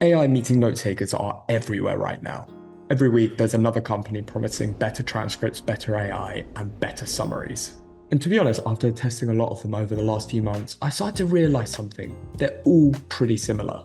AI meeting note takers are everywhere right now. Every week, there's another company promising better transcripts, better AI, and better summaries. And to be honest, after testing a lot of them over the last few months, I started to realize something. They're all pretty similar.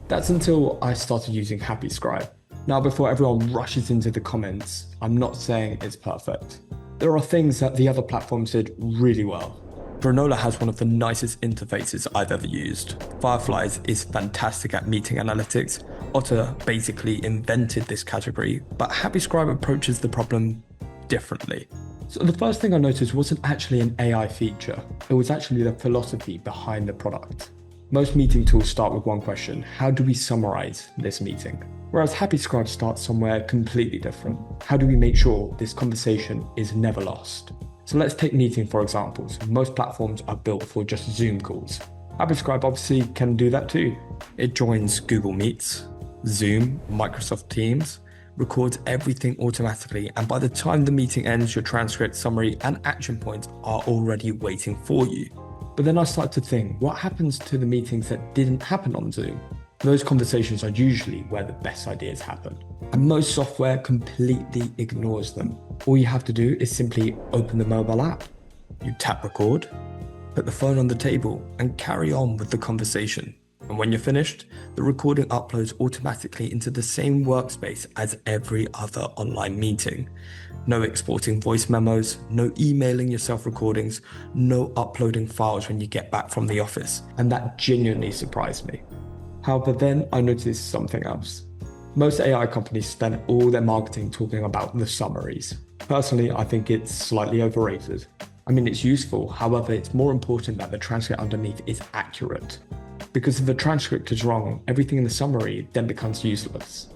That's until I started using HappyScribe. Now, before everyone rushes into the comments, I'm not saying it's perfect. There are things that the other platforms did really well. Granola has one of the nicest interfaces I've ever used. Fireflies is fantastic at meeting analytics. Otter basically invented this category, but HappyScribe approaches the problem differently. So the first thing I noticed wasn't actually an AI feature, it was actually the philosophy behind the product. Most meeting tools start with one question: how do we summarize this meeting? Whereas HappyScribe starts somewhere completely different. How do we make sure this conversation is never lost? So let's take meeting for examples. Most platforms are built for just Zoom calls. HappyScribe obviously can do that too. It joins Google Meets, Zoom, Microsoft Teams, records everything automatically, and by the time the meeting ends, your transcript, summary, and action points are already waiting for you. But then I started to think, what happens to the meetings that didn't happen on Zoom? Those conversations are usually where the best ideas happen. And most software completely ignores them. All you have to do is simply open the mobile app. You tap record, put the phone on the table, and carry on with the conversation. And when you're finished, the recording uploads automatically into the same workspace as every other online meeting. No exporting voice memos, no emailing yourself recordings, no uploading files when you get back from the office. And that genuinely surprised me. However, then I noticed something else. Most AI companies spend all their marketing talking about the summaries. Personally, I think it's slightly overrated. I mean, it's useful, however, it's more important that the transcript underneath is accurate. Because if the transcript is wrong, everything in the summary then becomes useless.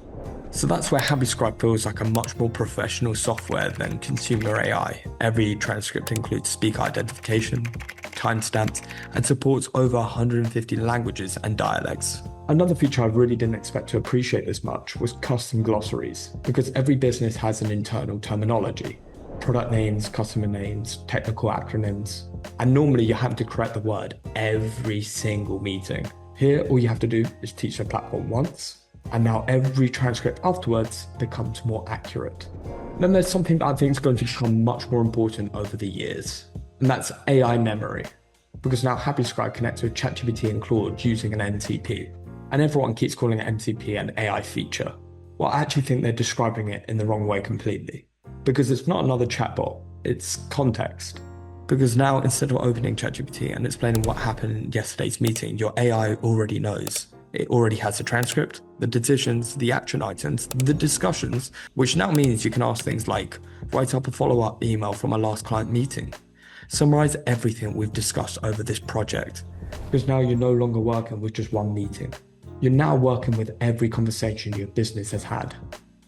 So that's where HappyScribe feels like a much more professional software than consumer AI. Every transcript includes speaker identification, timestamps, and supports over 150 languages and dialects. Another feature I really didn't expect to appreciate this much was custom glossaries, because every business has an internal terminology. Product names, customer names, technical acronyms, and normally you have to correct the word every single meeting. Here, all you have to do is teach the platform once, and now every transcript afterwards becomes more accurate. Then there's something that I think is going to become much more important over the years, and that's AI memory. Because now HappyScribe connects with ChatGPT and Claude using an MCP, and everyone keeps calling it MCP an AI feature. Well, I actually think they're describing it in the wrong way completely. Because it's not another chatbot, it's context. Because now, instead of opening ChatGPT and explaining what happened in yesterday's meeting, your AI already knows. It already has the transcript, the decisions, the action items, the discussions, which now means you can ask things like, write up a follow-up email from our last client meeting. Summarize everything we've discussed over this project. Because now you're no longer working with just one meeting. You're now working with every conversation your business has had.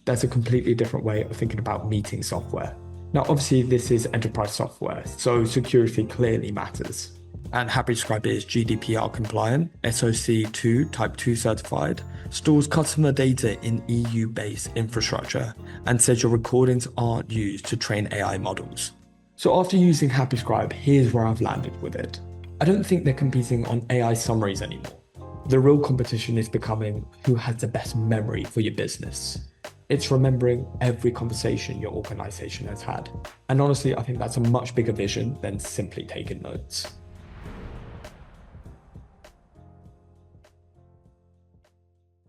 That's a completely different way of thinking about meeting software. Now, obviously, this is enterprise software, so security clearly matters. And HappyScribe is GDPR compliant, SOC 2 Type 2 certified, stores customer data in EU-based infrastructure, and says your recordings aren't used to train AI models. So after using HappyScribe, here's where I've landed with it. I don't think they're competing on AI summaries anymore. The real competition is becoming who has the best memory for your business. It's remembering every conversation your organization has had. And honestly, I think that's a much bigger vision than simply taking notes.